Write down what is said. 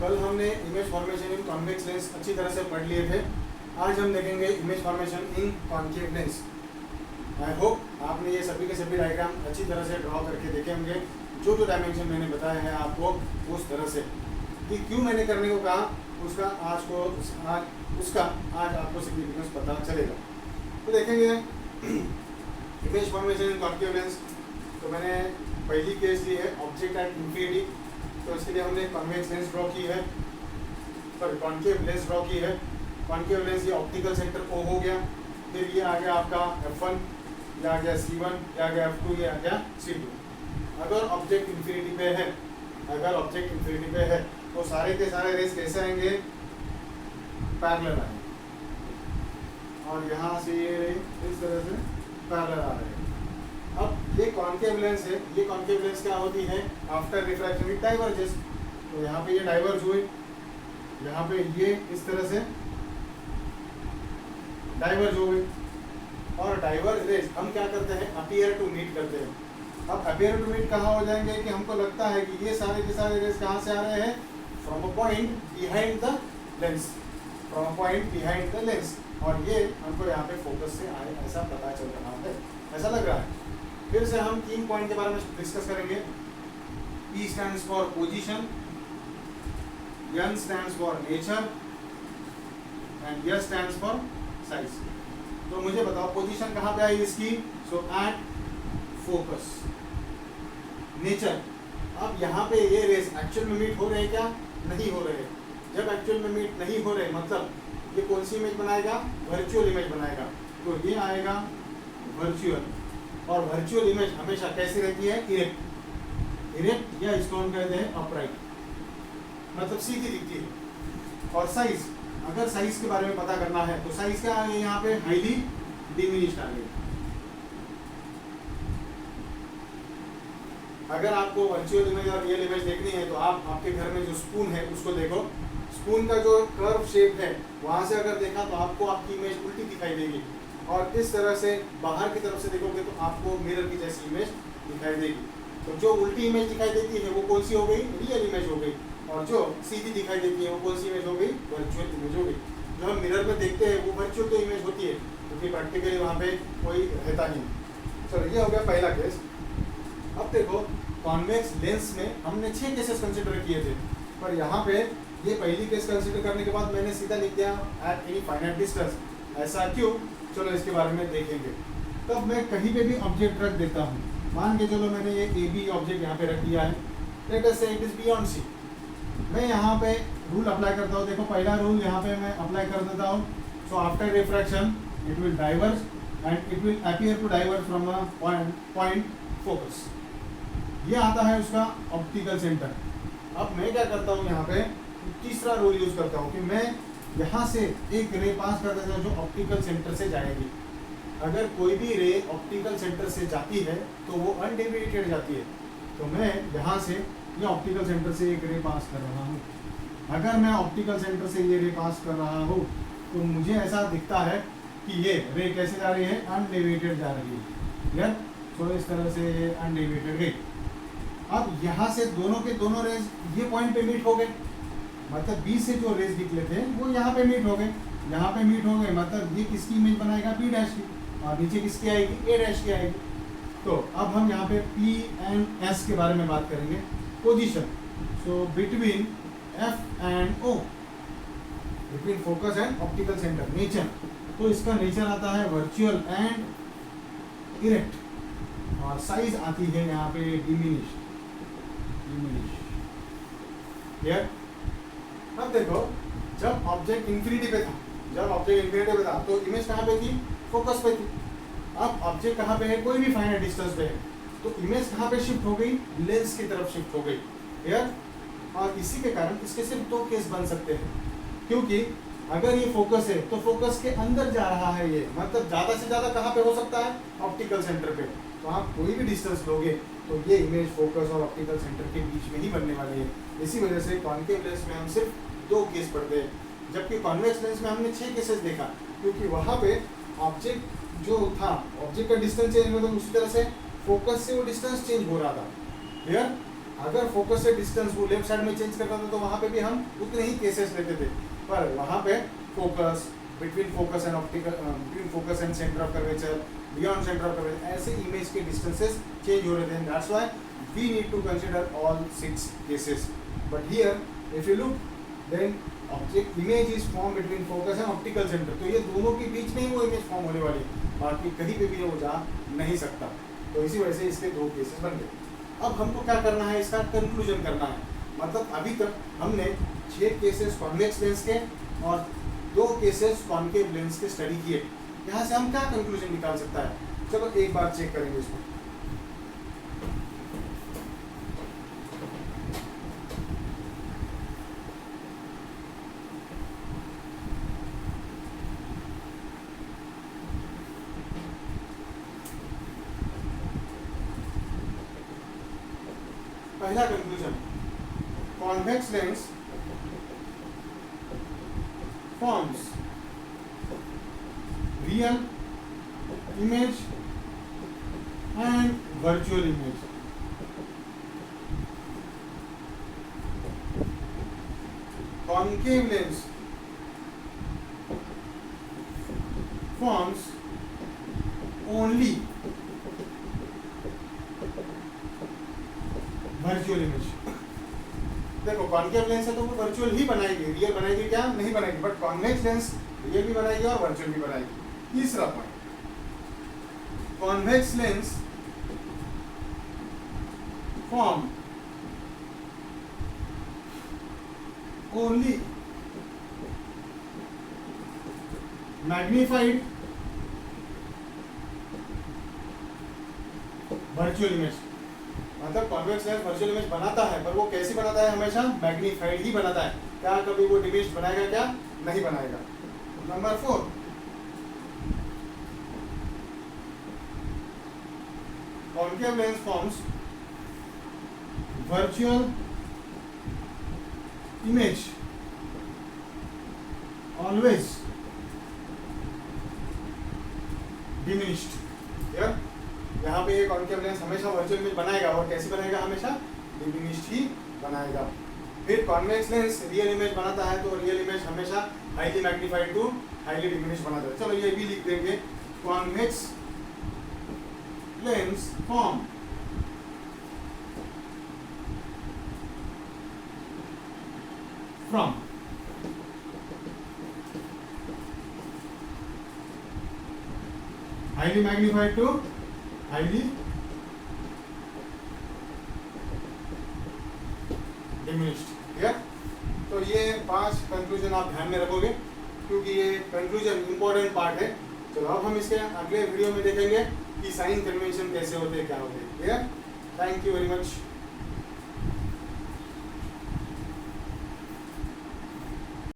कल हमने image formation इन convex lens अच्छी तरह से पढ़ लिए थे। आज हम देखेंगे image formation in concave lens. I hope आपने ये सभी के सभी डायग्राम अच्छी तरह से ड्रॉ करके देखे होंगे। जो जो डायमेंशन मैंने बताया है आपको उस तरह से कि क्यों मैंने करने को कहा उसका आज आपको सिग्निफिकेंस पता चलेगा। तो देखेंगे इमेज फॉर्मेशन इन कॉन्केव लेंस। तो मैंने पहली केस ली है ऑब्जेक्ट एट इंफिनिटी। तो इसके लिए हमने कॉन्वेक्स लेंस ड्रॉ की है, सॉरी कॉन्केव लेंस ड्रॉ की है। कॉन्केव लेंस ये ऑप्टिकल सेंटर O हो गया। फिर ये आ गया आपका F1, ये आ गया C1, ये आ गया F2, ये आ गया C2। अगर ऑब्जेक्ट इंफिनिटी पे है तो सारे के सारे रेस कैसे आएंगे, पैरेलल आएंगे। और यहाँ से ये रे इस तरह से पैरेलल आ रहे हैं। अब ये कॉन्केव लेंस है, ये कॉन्केव लेंस क्या होती है, आफ्टर रिफ्रैक्शन इट डाइवर्जेस। तो यहाँ पे ये डाइवर्ज हुए, यहाँ पे ये इस तरह से डाइवर्ज हो गए। और डाइवर्ज रेस हम क्या करते हैं, अपीयर टू मीट करते हैं। अब अपीयर टू मीट कहाँ हो जाएंगे कि हमको लगता है कि ये सारे के सारे रेस कहाँ से आ रहे हैं, from a point behind the lens, from a point behind the lens. और ये हमको यहाँ पे फोकस से आए ऐसा पता चल रहा है, ऐसा लग रहा है। फिर से हम 3 पॉइंट के बारे में डिस्कस करेंगे। P stands for position, N stands for nature and S stands for size। तो मुझे बताओ पोजीशन कहाँ पे आई इसकी, सो एट फोकस। नेचर, अब यहाँ पे ये रेस एक्चुअल में मीट हो रहे हैं क्या, नहीं हो रहे। जब एक्चुअल में मीट नहीं हो रहे मतलब ये कौन सी इमेज बनाएगा, वर्चुअल इमेज बनाएगा। तो ये आएगा वर्चुअल, और वर्चुअल इमेज हमेशा कैसी रहती है, इरेक्ट या इसको हम कहते हैं अपराइट, मतलब सीधी दिखती है। और साइज, अगर साइज के बारे में पता करना है तो साइज क्या आ गई यहाँ पे, हाईली डिमिनिश्ड आ गई। अगर आपको वर्चुअल इमेज और रियल इमेज देखनी है तो आप आपके घर में जो स्पून है उसको देखो। स्पून का जो कर्व शेप है वहां से अगर देखा तो आपको आपकी इमेज उल्टी दिखाई देगी, और इस तरह से बाहर की तरफ से देखोगे तो आपको मिरर की जैसी इमेज दिखाई देगी। तो जो उल्टी इमेज दिखाई देती है वो कौन सी हो गई, रियल इमेज हो गई। और जो सीधी दिखाई देती है वो कौन सी इमेज हो गई, वर्चुअल इमेज हो गई। जो हम मिरर में देखते हैं वो वर्चुअल तो इमेज होती है, क्योंकि प्रैक्टिकली वहाँ पे कोई रहता नहीं। चलो ये हो गया पहला केस। अब देखो कॉन्वेक्स लेंस में हमने 6 केसेस कंसिडर किए थे, पर यहाँ पे ये पहली केस कंसिडर करने के बाद मैंने सीधा लिख दिया एट एनी फाइनाइट डिस्टेंस। ऐसा क्यों, चलो इसके बारे में देखेंगे। तब मैं कहीं पे भी ऑब्जेक्ट रख देता हूँ, मान के चलो मैंने ये AB ऑब्जेक्ट यहाँ पे रख दिया है, लेट अस से इट इज बियॉन्ड C। मैं यहाँ पे रूल अप्लाई करता हूँ। देखो पहला रूल यहाँ पे मैं अप्लाई कर देता हूँ। So after refraction it will diverge and it will appear to diverge from a point focus. ये आता है उसका ऑप्टिकल सेंटर। अब मैं क्या करता हूँ, यहाँ पे तीसरा रूल यूज करता हूँ कि मैं यहाँ से एक रे पास कर देता हूँ जो ऑप्टिकल सेंटर से जाएगी। अगर कोई भी रे ऑप्टिकल सेंटर से जाती है तो वो अनडेविएटेड जाती है। तो मैं यहाँ से ये ऑप्टिकल सेंटर से एक रे पास कर रहा हूँ। अगर मैं ऑप्टिकल सेंटर से ये रे पास कर रहा हूँ तो मुझे ऐसा दिखता है कि ये रे कैसे जा रही है, अनडेविएटेड जा रही है। क्लियर? तो इस तरह से ये अनडेविएटेड गई। अब यहाँ से दोनों के दोनों रेज ये पॉइंट पे मीट हो गए, मतलब B से जो रेज निकले थे वो यहाँ पे मीट हो गए। यहाँ पे मीट हो गए मतलब ये किसकी इमेज बनाएगा, B' की, और नीचे किसकी आएगी, A' की आएगी। तो अब हम यहाँ पे P and S के बारे में बात करेंगे। Position, so between F and O, between focus and optical centre. Nature, तो इसका नेचर आता है वर्चुअल एंड इरेक्ट, और साइज आती है यहाँ पे डिमिनिश्ड। क्लियर? अब देखो जब ऑब्जेक्ट इंफिनिटी पे था तो इमेज कहाँ पे थी, फोकस पे थी। अब ऑब्जेक्ट कहाँ पे है, कोई भी फाइनाइट डिस्टेंस पे है, तो इमेज कहाँ पे शिफ्ट हो गई, लेंस की तरफ शिफ्ट हो गई। क्लियर? और इसी के कारण इसके सिर्फ 2 केस बन सकते हैं, क्योंकि अगर ये फोकस है तो फोकस के अंदर जा रहा है ये, मतलब ज़्यादा से ज़्यादा कहाँ पे हो सकता है, ऑप्टिकल सेंटर पे। तो आप कोई भी डिस्टेंस लोगे तो ये इमेज फोकस और ऑप्टिकल सेंटर के बीच में ही बनने वाली है। इसी वजह से कॉन्केव लेंस में हम सिर्फ 2 केस पढ़ते हैं, जबकि कॉन्वेक्स लेंस में हमने 6 केसेस देखा, क्योंकि वहाँ पे ऑब्जेक्ट जो था, ऑब्जेक्ट का डिस्टेंस चेंज हो रहा था, उसी तरह से फोकस से वो डिस्टेंस चेंज हो रहा था। क्लियर? अगर फोकस से डिस्टेंस वो लेफ्ट साइड में चेंज करता था तो वहाँ पे भी हम उतने ही केसेस लेते थे, पर वहाँ पे focus, between focus and optical, between focus and centre of curvature, beyond centre of curvature, ऐसे इमेज के डिस्टेंसेस चेंज हो रहे थे। That's why we need to consider all 6 cases. But here if you look then object image is form between focus and optical centre, तो ये दोनों के बीच में ही वो इमेज फॉर्म होने वाली है, बाकी कहीं पे भी वो जा नहीं सकता। तो इसी वजह से इसके 2 केसेस बन गए। अब हमको क्या करना है, इसका कंक्लूजन करना है। मतलब अभी तक हमने 6 केसेस कॉन्वेक्स लेंस के और 2 केसेस कॉनकेव लेंस के स्टडी किए। यहाँ से हम क्या कंक्लूजन निकाल सकता है, चलो एक बार चेक करेंगे इसको। पहला conclusion, convex lens forms real image and virtual image. Concave lens forms only virtual image. देखो कॉन्केव लेंस है तो वो वर्चुअल ही बनाएगी, रियल बनाएगी क्या, नहीं बनाएगी, बट कॉन्वेक्स लेंस रियल भी बनाएगी और वर्चुअल भी बनाएगी। तीसरा point, convex lens form only magnified virtual image. मतलब कॉन्वेक्स लेंस वर्चुअल इमेज बनाता है, पर वो कैसी बनाता है, हमेशा मैग्नीफाइड ही बनाता है। क्या कभी वो डिमिश्ड बनाएगा, क्या नहीं बनाएगा। Number 4, concave lens forms virtual image always diminished. यहाँ पे ये कॉन्केव लेंस हमेशा वर्चुअल इमेज बनाएगा, और कैसी बनाएगा, हमेशा डिमिनिश्ड ही बनाएगा। फिर कॉन्वेक्स लेंस रियल इमेज बनाता है तो रियल इमेज हमेशा highly magnified to highly diminished बनाता है। चलो ये भी लिख देंगे, convex lens form from highly magnified to highly diminished. Clear? तो ये 5 कंक्लूजन आप ध्यान में रखोगे, क्योंकि ये कंक्लूजन इंपॉर्टेंट पार्ट है। चलो अब हम इसके अगले वीडियो में देखेंगे कि साइन कन्वेंशन कैसे होते हैं, क्या होते हैं। Clear? Thank you very much.